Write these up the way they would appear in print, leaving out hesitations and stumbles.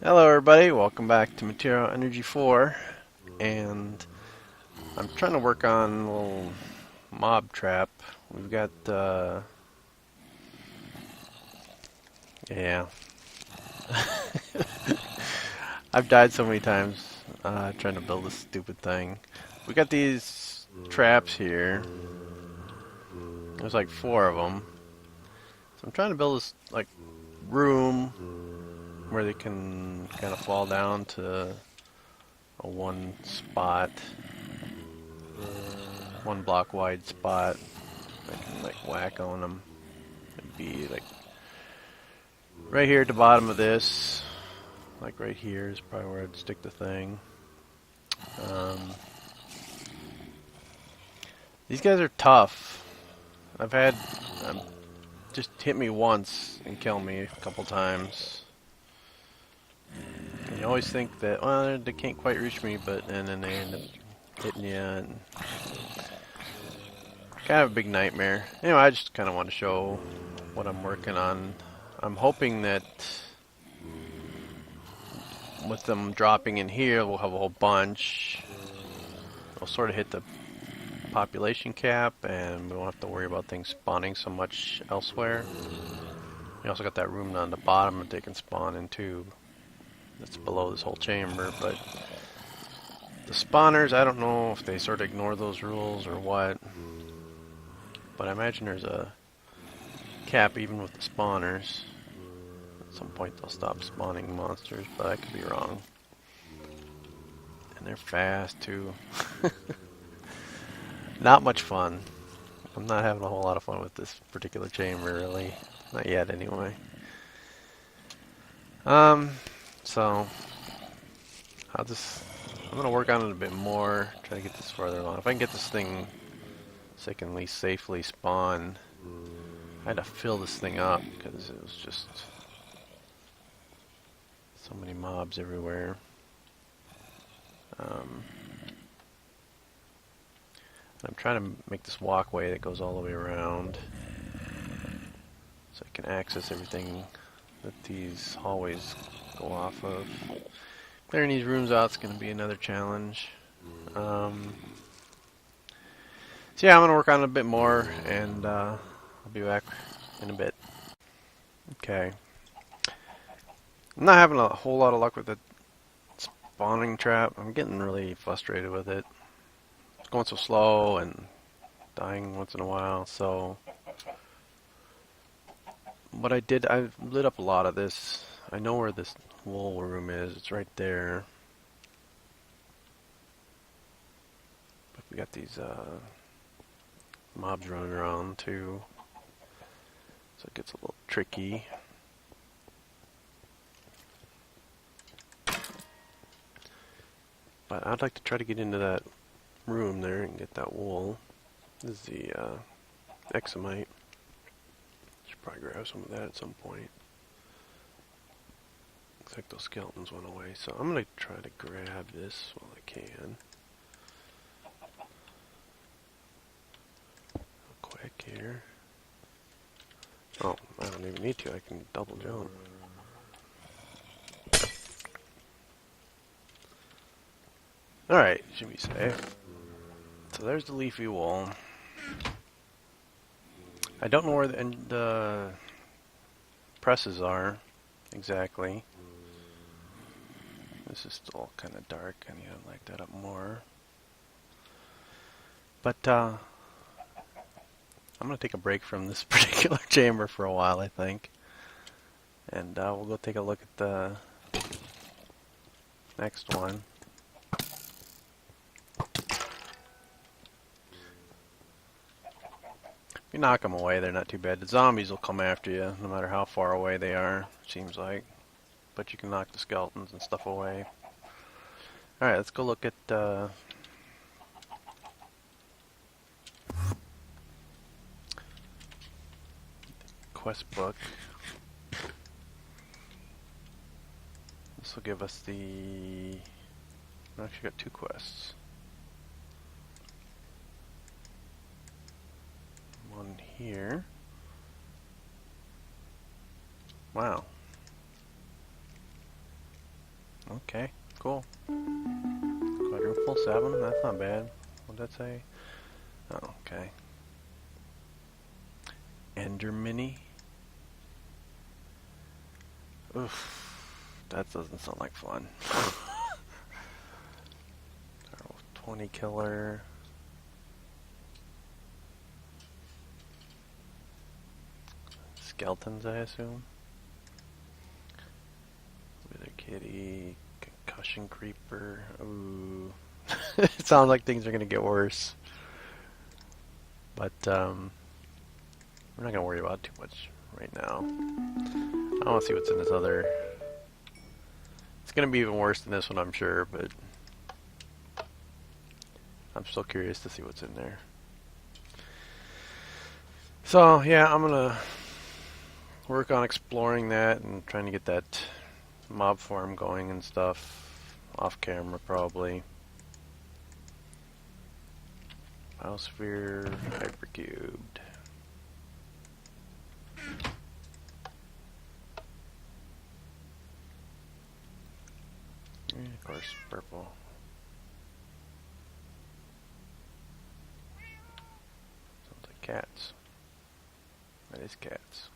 Hello everybody, welcome back to Material Energy 4, and I'm trying to work on a little mob trap. We've got, yeah, I've died so many times trying to build this stupid thing. We got these traps here, there's like four of them, so I'm trying to build this like room where they can kind of fall down to a one spot, one block wide spot. I can like whack on them. It'd be like right here at the bottom of this, like right here is probably where I'd stick the thing. Um, these guys are tough. I've had just hit me once and kill me a couple times. And you always think that, well, they can't quite reach me, but and then they end up hitting you. And kind of a big nightmare. Anyway, I just kind of want to show what I'm working on. I'm hoping that with them dropping in here, we'll have a whole bunch. We'll sort of hit the population cap, and we won't have to worry about things spawning so much elsewhere. We also got that room on the bottom that they can spawn in too. That's below this whole chamber, but the spawners, I don't know if they sort of ignore those rules or what. But I imagine there's a cap even with the spawners. At some point they'll stop spawning monsters, but I could be wrong. And they're fast too. Not much fun. I'm not having a whole lot of fun with this particular chamber, really. Not yet, anyway. So I'm gonna work on it a bit more, try to get this further along. If I can get this thing so I can at least safely spawn, I had to fill this thing up because it was just so many mobs everywhere. I'm trying to make this walkway that goes all the way around so I can access everything that these hallways go off of. Clearing these rooms out is going to be another challenge. So yeah, I'm going to work on it a bit more, and I'll be back in a bit. Okay. I'm not having a whole lot of luck with the spawning trap. I'm getting really frustrated with it. It's going so slow and dying once in a while, so what I did, I lit up a lot of this. I know where this wool room is. It's right there. But we got these mobs running around too, so it gets a little tricky. But I'd like to try to get into that room there and get that wool. This is the examite. Should probably grab some of that at some point. Looks like those skeletons went away, so I'm gonna try to grab this while I can. Real quick here. Oh, I don't even need to. I can double jump. Alright, should be safe. So there's the leafy wool. I don't know where the presses are exactly. This is still kind of dark. I need to light that up more. But I'm going to take a break from this particular chamber for a while, I think. And we'll go take a look at the next one. If you knock them away, they're not too bad. The zombies will come after you, no matter how far away they are, seems like. But you can knock the skeletons and stuff away. Alright, let's go look at quest book. This will give us the... I actually got two quests. One here. Wow. Okay, cool. Quadruple 7, that's not bad. What'd that say? Oh, okay. Ender Mini. Oof, that doesn't sound like fun. 20 killer. Skeletons, I assume. Wither Kitty. Concussion Creeper. Ooh. It sounds like things are going to get worse. But, we're not going to worry about too much right now. I want to see what's in this other. It's going to be even worse than this one, I'm sure, but I'm still curious to see what's in there. So, yeah, I'm going to work on exploring that and trying to get that mob farm going and stuff off camera, probably. Biosphere hypercubed. And of course, purple. Sounds like cats. That is cats.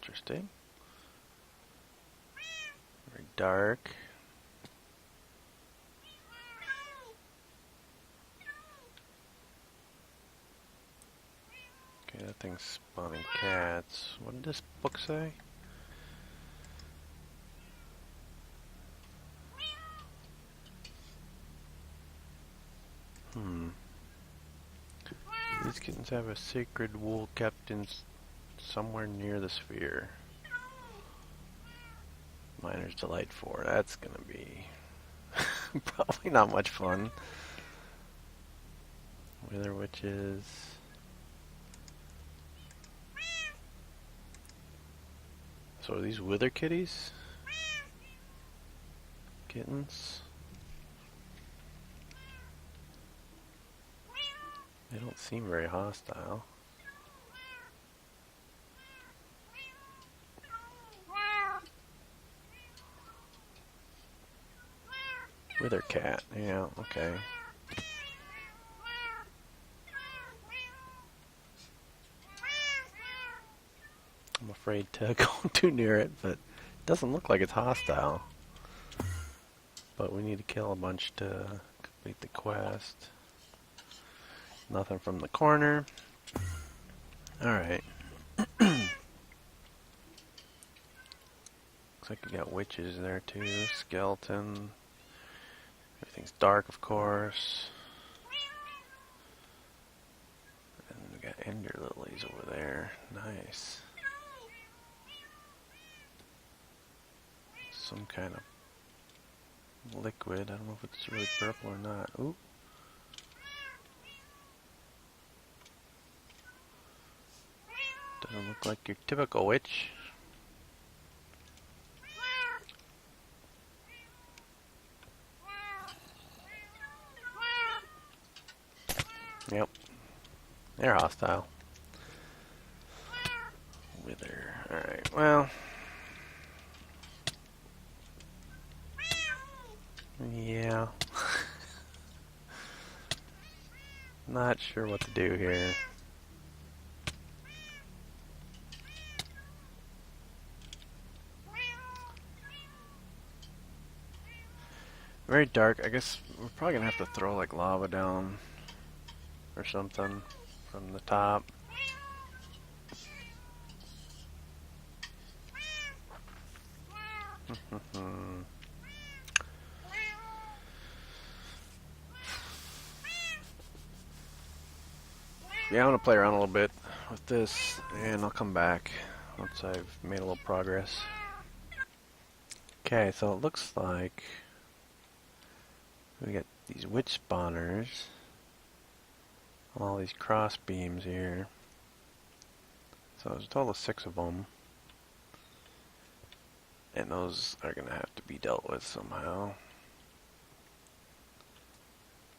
Interesting. Very dark. Okay, that thing's spawning cats. What did this book say? These kittens have a sacred wool kept in somewhere near the sphere. Miner's Delight 4. That's gonna be probably not much fun. Wither Witches. So are these Wither Kitties? Kittens? They don't seem very hostile. Wither Cat, yeah, okay. I'm afraid to go too near it, but it doesn't look like it's hostile. But we need to kill a bunch to complete the quest. Nothing from the corner. Alright. Looks like we got witches there too. Skeleton. Everything's dark, of course. And we got ender lilies over there. Nice. Some kind of liquid. I don't know if it's really purple or not. Ooh. Doesn't look like your typical witch. Yep. They're hostile. Wither. Alright, well. Yeah. Not sure what to do here. Very dark. I guess we're probably gonna have to throw like lava down or something from the top. Yeah, I'm gonna play around a little bit with this, and I'll come back once I've made a little progress. Okay, so it looks like we got these witch spawners, all these cross beams here. So there's a total of 6 of them, and those are gonna have to be dealt with somehow.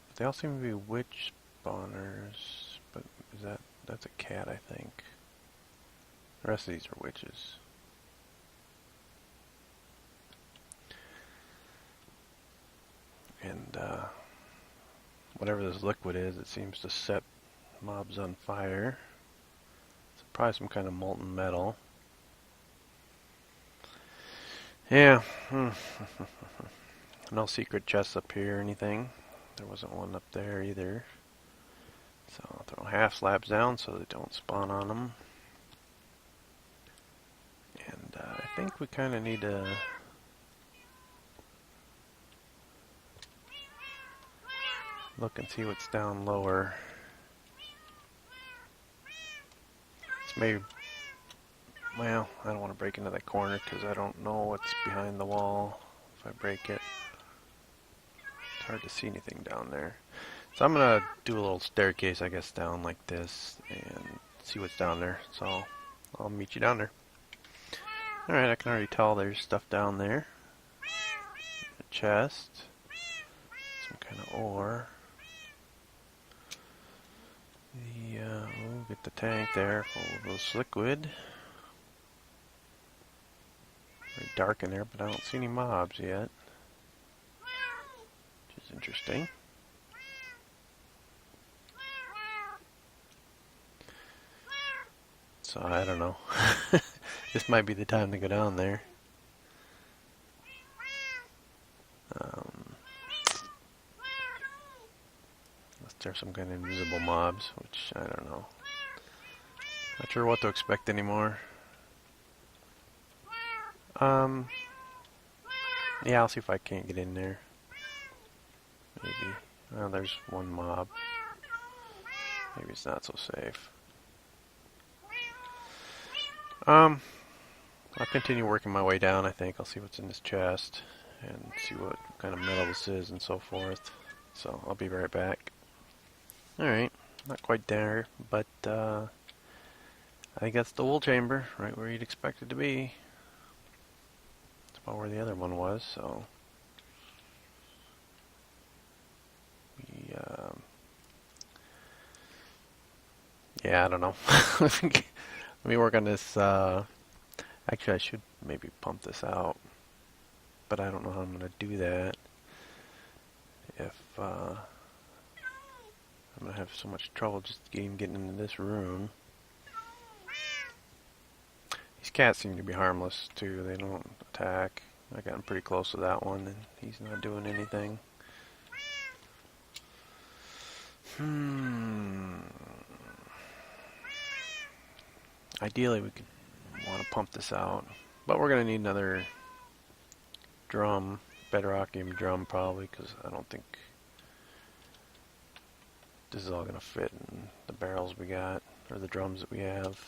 But they all seem to be witch spawners, but that's a cat, I think. The rest of these are witches. And whatever this liquid is, it seems to set mobs on fire. It's probably some kind of molten metal. Yeah. No secret chests up here or anything. There wasn't one up there either. So I'll throw half slabs down so they don't spawn on them. And I think we kind of need to look and see what's down lower. It's maybe, well, I don't want to break into that corner because I don't know what's behind the wall if I break it. It's hard to see anything down there. So I'm going to do a little staircase, I guess, down like this and see what's down there. So I'll meet you down there. Alright, I can already tell there's stuff down there. A chest. Some kind of ore. We'll get the tank there full of this liquid. Very dark in there, but I don't see any mobs yet. Which is interesting. So I don't know. This might be the time to go down there. Unless there's some kind of invisible mobs, which I don't know. Not sure what to expect anymore. Yeah, I'll see if I can't get in there. Maybe. Well, there's one mob. Maybe it's not so safe. I'll continue working my way down, I think. I'll see what's in this chest and see what kind of metal this is and so forth. So I'll be right back. Alright, not quite there, but I think that's the wool chamber, right where you'd expect it to be. That's about where the other one was, so yeah, I don't know. Let me work on this. Actually, I should maybe pump this out, but I don't know how I'm going to do that. If I'm going to have so much trouble just getting into this room. These cats seem to be harmless too. They don't attack. I got pretty close to that one, and he's not doing anything. Ideally, we could want to pump this out, but we're going to need another drum, bedrockium drum probably, because I don't think this is all going to fit in the barrels we got, or the drums that we have.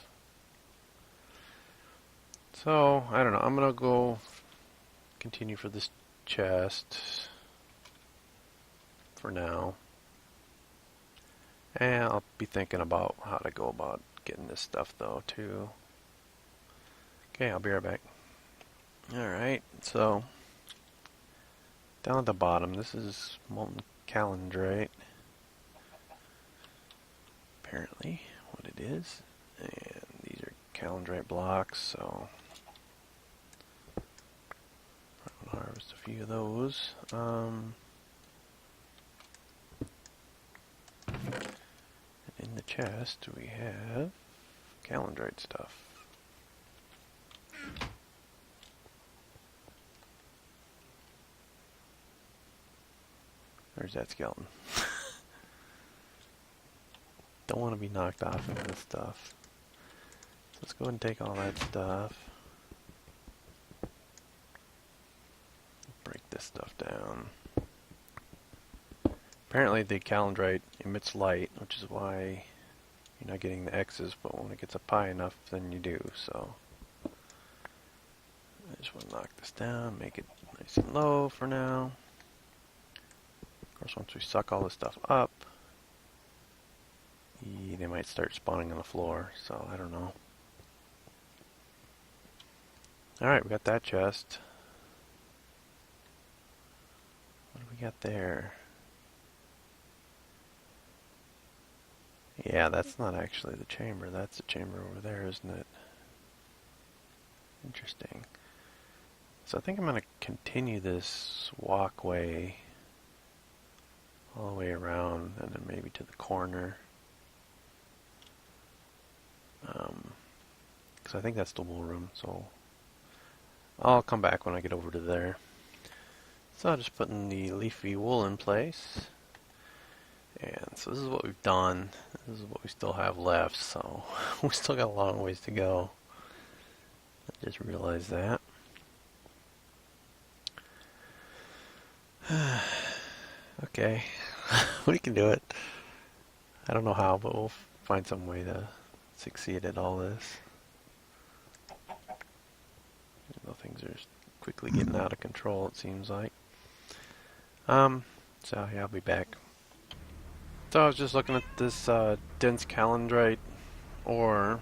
So, I don't know, I'm going to go continue for this chest for now. And I'll be thinking about how to go about getting this stuff though too. Okay, I'll be right back. Alright, so down at the bottom, this is molten calandrite. Apparently, what it is. And these are calandrite blocks, so I'll harvest a few of those. In the chest, we have calandrite stuff. There's that skeleton. Don't want to be knocked off into this stuff. So let's go ahead and take all that stuff. Break this stuff down. Apparently the calandrite emits light, which is why you're not getting the X's, but when it gets up high enough, then you do, so. I just want to knock this down, make it nice and low for now. Of course, once we suck all this stuff up, they might start spawning on the floor, so I don't know. Alright, we got that chest. What do we got there? Yeah, that's not actually the chamber. That's the chamber over there, isn't it? Interesting. So I think I'm going to continue this walkway all the way around, and then maybe to the corner. Because I think that's the wool room, so I'll come back when I get over to there. So I'm just putting the leafy wool in place. And so this is what we've done. This is what we still have left, so we still got a long ways to go. I just realized that. Okay, we can do it. I don't know how, but we'll find some way to succeed at all this. Even though things are quickly getting out of control, it seems like. So yeah, I'll be back. So I was just looking at this dense calendrite ore,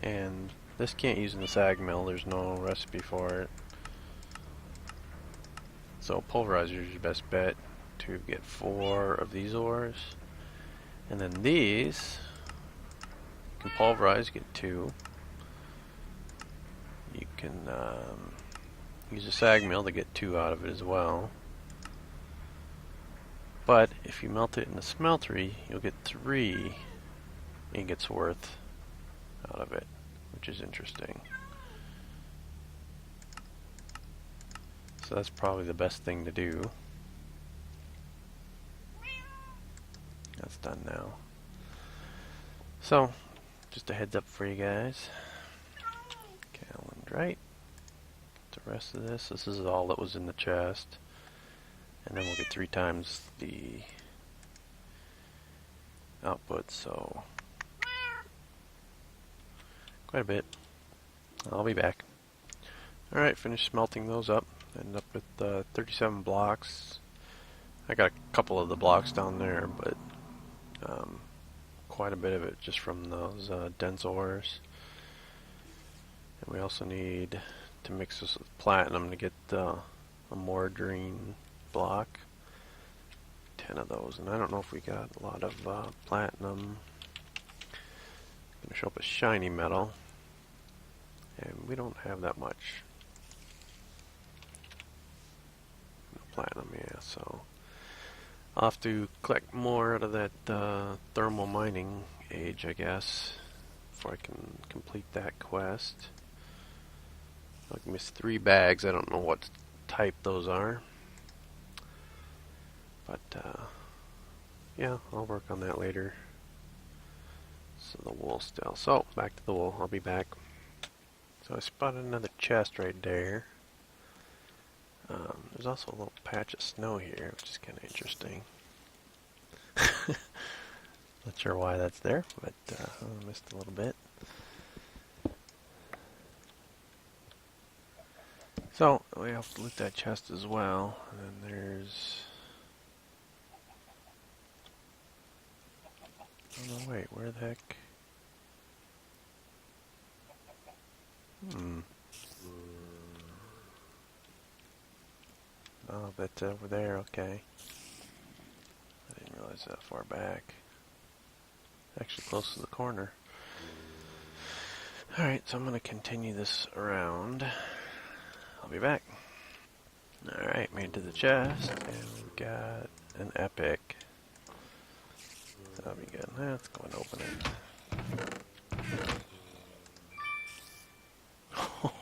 and this can't use in the sag mill. There's no recipe for it. So pulverizer is your best bet to get 4 of these ores. And then these, you can pulverize, get 2. You can use a sag mill to get 2 out of it as well. But if you melt it in the smeltery, you'll get 3 ingots worth out of it, which is interesting. So that's probably the best thing to do. That's done now. So, just a heads up for you guys. Calendrite. The rest of this is all that was in the chest. And then we'll get 3 times the output, so quite a bit. I'll be back. Alright, finished smelting those up. Ended up with 37 blocks. I got a couple of the blocks down there, but quite a bit of it just from those dense ores. And we also need to mix this with platinum to get a more green block. 10 of those, and I don't know if we got a lot of platinum. Going to show up as shiny metal, and we don't have that much. No platinum, yeah, so I'll have to collect more out of that thermal mining age, I guess, before I can complete that quest. I missed 3 bags. I don't know what type those are. But, yeah, I'll work on that later. So the wool still. So, back to the wool. I'll be back. So I spotted another chest right there. There's also a little patch of snow here, which is kind of interesting. Not sure why that's there, but I missed a little bit. So, we have to loot that chest as well. And then there's... Oh no, wait, where the heck? Oh, that's over there, okay. I didn't realize that far back. Actually close to the corner. Alright, so I'm going to continue this around. I'll be back. Alright, made it to the chest, and we've got an epic. That'll be good. Let's go and open it.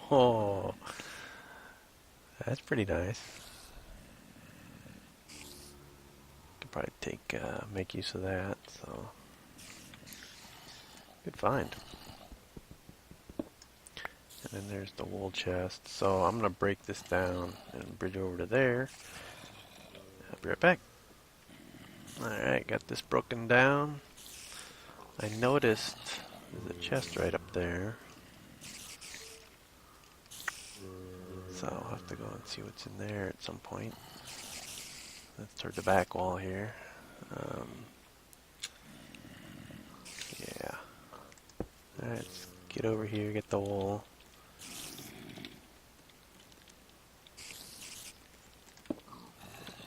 Oh, that's pretty nice. Could probably make use of that. So, good find. And then there's the wool chest. So I'm gonna break this down and bridge over to there. I'll be right back. Alright, got this broken down. I noticed there's a chest right up there. So I'll have to go and see what's in there at some point. That's toward the back wall here. Yeah. Alright, let's get over here, get the wool. There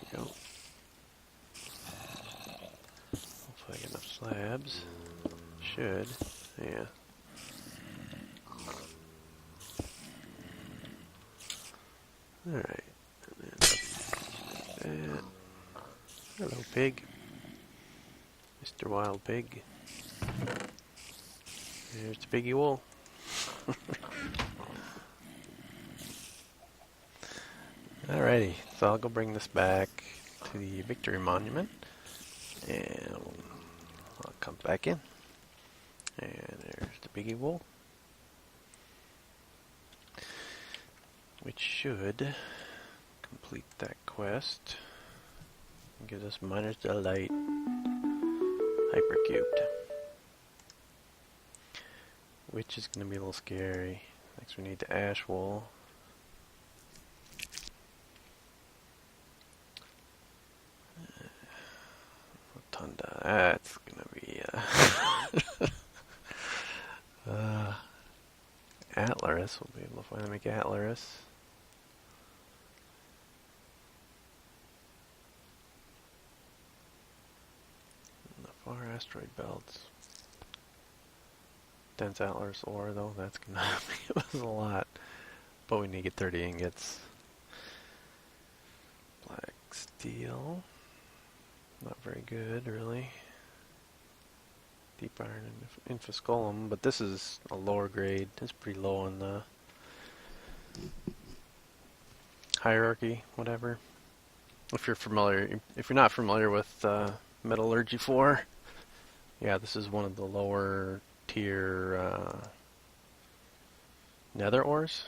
we go. Hopefully I get enough slabs. Should. Yeah. Alright. And then that. Hello, pig. Mr. Wild Pig. There's the piggy wool. Alrighty, so I'll go bring this back to the Victory Monument. And I'll come back in. And there's the piggy wool. Which should complete that quest and give us Miner's Delight hypercubed, which is going to be a little scary. Next we need the ash wool. Rotunda, that's going to be Atlaris. We'll be able to finally make Atlaris. Far asteroid belts. Dense Atlas ore though, that's gonna give us a lot. But we need to get 30 ingots. Black steel. Not very good, really. Deep iron and infoscolum, but this is a lower grade. It's pretty low on the hierarchy, whatever. If you're not familiar with Metallurgy 4, yeah, this is one of the lower tier nether ores.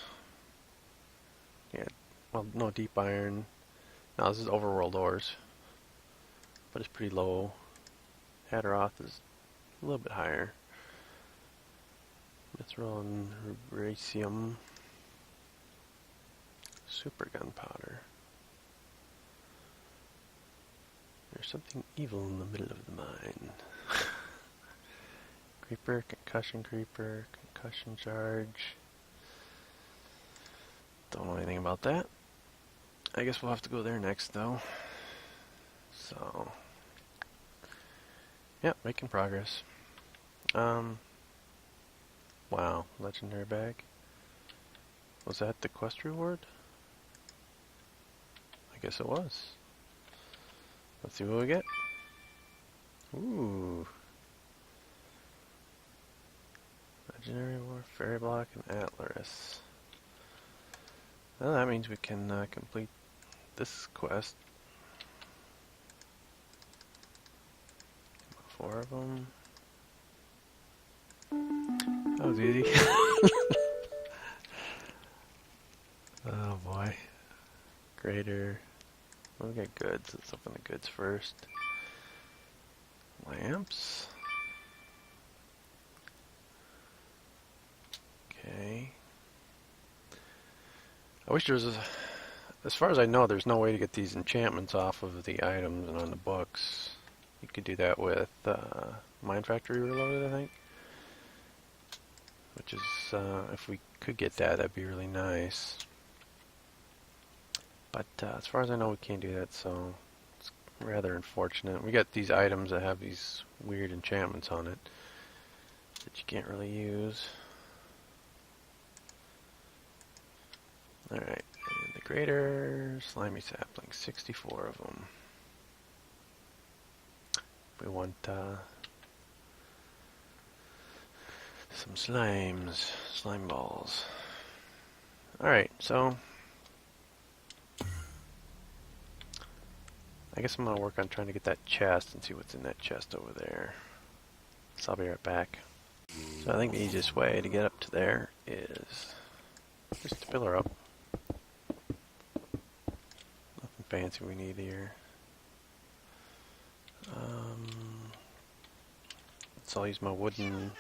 Yeah, well, no deep iron. No, this is overworld ores, but it's pretty low. Haderoth is a little bit higher. Mithril and rubracium. Super gunpowder. There's something evil in the middle of the mine. Creeper, concussion charge. Don't know anything about that. I guess we'll have to go there next though. So, yeah, making progress. Wow, legendary bag. Was that the quest reward? I guess it was. Let's see what we get. Ooh. Legendary War, Fairy Block, and Atlaris. Well, that means we can complete this quest. 4 of them. That was easy. Oh boy. Greater. We'll get goods. Let's open the goods first. Lamps. Okay. I wish there was as far as I know, there's no way to get these enchantments off of the items and on the books. You could do that with Mine Factory Reloaded, I think. Which is, if we could get that, that'd be really nice. But as far as I know, we can't do that, so it's rather unfortunate. We got these items that have these weird enchantments on it that you can't really use. Alright, and the greater slimy saplings, 64 of them. We want some slimes, slime balls. Alright, so I guess I'm going to work on trying to get that chest and see what's in that chest over there. So I'll be right back. So I think the easiest way to get up to there is just to fill her up. Nothing fancy we need here. So I'll use my wooden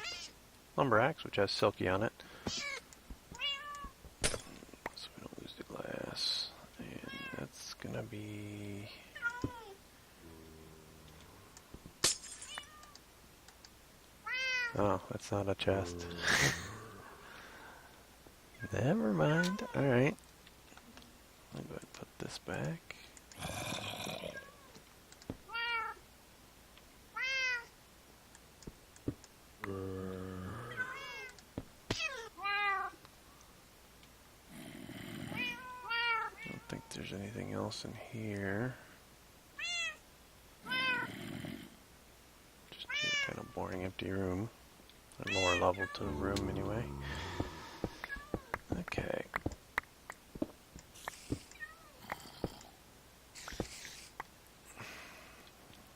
lumber axe, which has silky on it. So we don't lose the glass. And that's going to be... Oh, that's not a chest. Never mind. Alright. I'll go ahead and put this back. I don't think there's anything else in here. boring empty room. A lower level to the room anyway. Okay.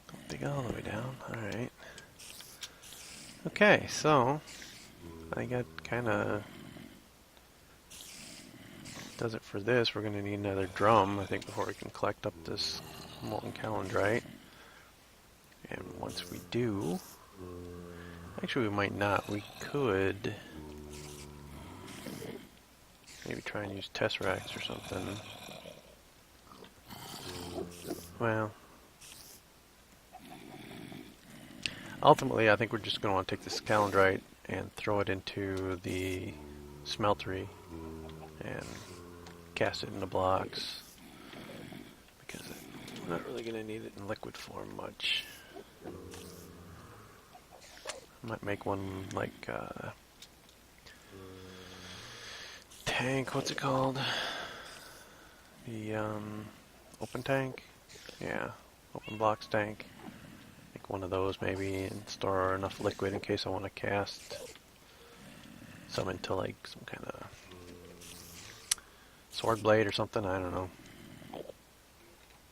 Don't dig all the way down. Alright. Okay, so I got kinda does it for this. We're going to need another drum, I think, before we can collect up this molten calendrite. And once we do, actually we might not. We could maybe try and use tesseracts or something. Well, ultimately I think we're just going to want to take this calendrite and throw it into the smeltery and cast it into blocks, because we're not really going to need it in liquid form much. I might make one like tank, what's it called? The open tank? Yeah, open blocks tank. Make one of those maybe and store enough liquid in case I want to cast some into like some kind of sword blade or something, I don't know.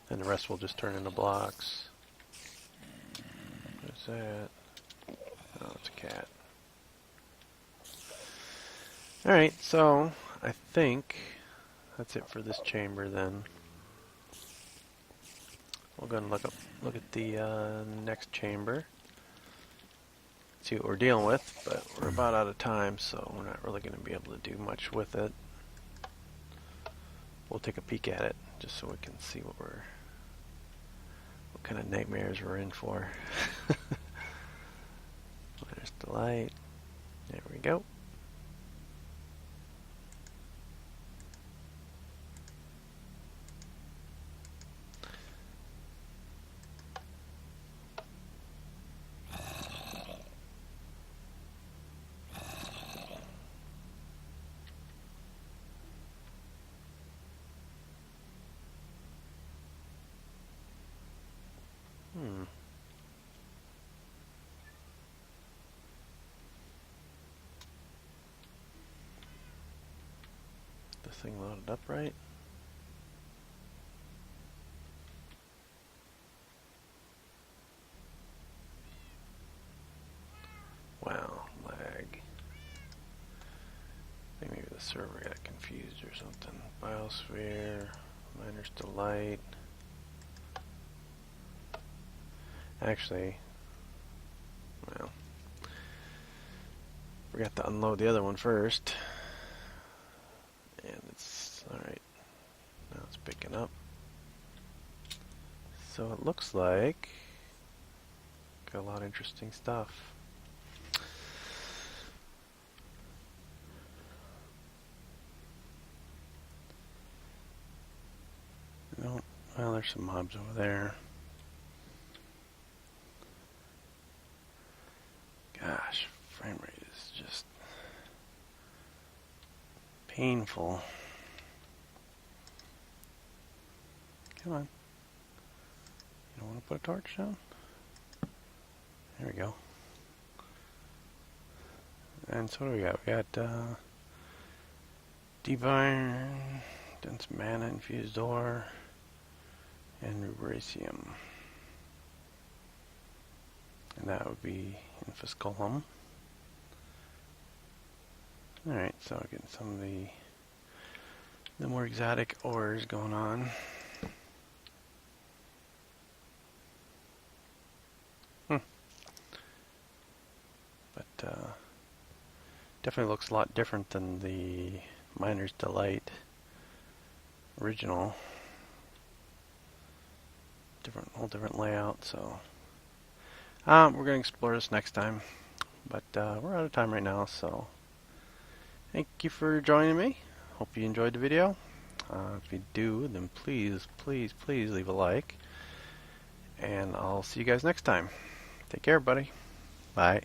And the rest will just turn into blocks. What is that? Oh, it's a cat. Alright, so I think that's it for this chamber then. We'll go and look at the next chamber. See what we're dealing with, but we're about out of time, so we're not really going to be able to do much with it. We'll take a peek at it just so we can see what kind of nightmares we're in for. There's the light. There we go. This thing loaded up right? Wow, lag. I think maybe the server got confused or something. Biosphere, Miner's Delight. Actually, well, forgot to unload the other one first. And it's alright. Now it's picking up. So it looks like got a lot of interesting stuff. No, well, there's some mobs over there. Gosh, frame rate is just painful. Come on. You don't want to put a torch down? There we go. And so what do we got? We got deep iron, dense mana, infused ore, and rubracium. And that would be in Fisculum. Alright, so we're getting some of the more exotic ores going on. But definitely looks a lot different than the Miner's Delight original. Whole different layout, so we're going to explore this next time. But we're out of time right now, so thank you for joining me. Hope you enjoyed the video. If you do, then please, please, please leave a like. And I'll see you guys next time. Take care, buddy. Bye.